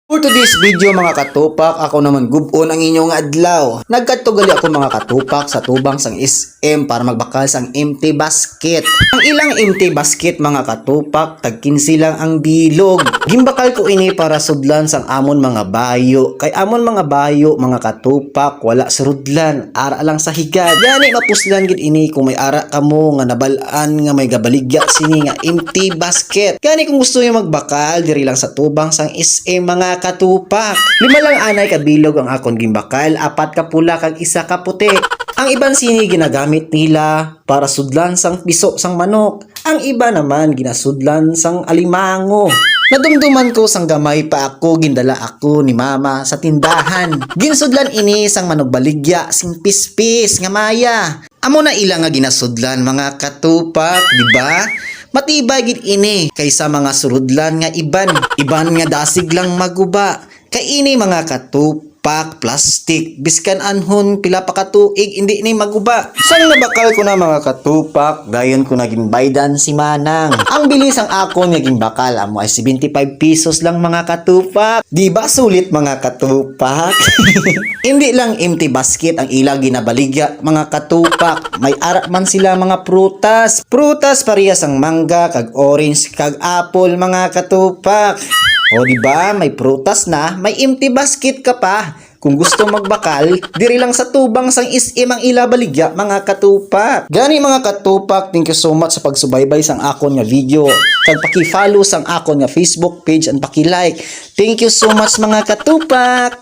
For today's video mga katupak, ako naman gubon ang inyong adlaw. Nagkatugali ako mga katupak sa tubang sang SM para magbakal sang empty basket. Ang ilang empty basket mga katupak, tag 15 lang ang bilog. Gimbakal ko ini para sudlan sang amon mga bayo. Kay amon mga bayo mga katupak, wala surudlan, ara lang sa higad. Gani mapuslan gid ini kung may ara kamo nga nabalaan nga may gabaligya sini nga empty basket. Gani kung gusto niyo magbakal diri lang sa tubang sang SM mga katupak. 5 lang anay kabilog ang akon gimbakal, 4 ka pula kag 1 ka puti. Ang iban sini ginagamit nila para sudlan sang piso sang manok. Ang iba naman ginasudlan sang alimango. Nadumduman ko sang gamay pa ako, gindala ako ni mama sa tindahan. Ginsudlan ini sang manugbaligya sing pispis nga maya. Amo na ilang nga ginasudlan mga katupak, di ba? Matibay gid ini kaysa mga surudlan nga iban nga dasig lang maguba. Kay ini mga katupak plastic biskan anhon pila pa ka tuig hindi ni maguba. Sang nabakal ko na mga katupak, dayon ko naging baydan si Manang. Ang bilis ang akon nga gimbakal amo ay 75 pesos lang mga katupak. Di ba sulit mga katupak? Hindi lang empty basket ang ilang ginabaligya mga katupak. May ara man sila mga prutas. Prutas parehas ang mangga kag orange kag apple mga katupak. O di ba may prutas na, may empty basket ka pa. Kung gusto magbakal, diri lang sa tubang sang SM ang ila baligya mga katupak. Gani mga katupak, thank you so much sa pagsubaybay sang akon nga video. Kag paki-follow sang akon nga Facebook page and paki-like. Thank you so much mga katupak.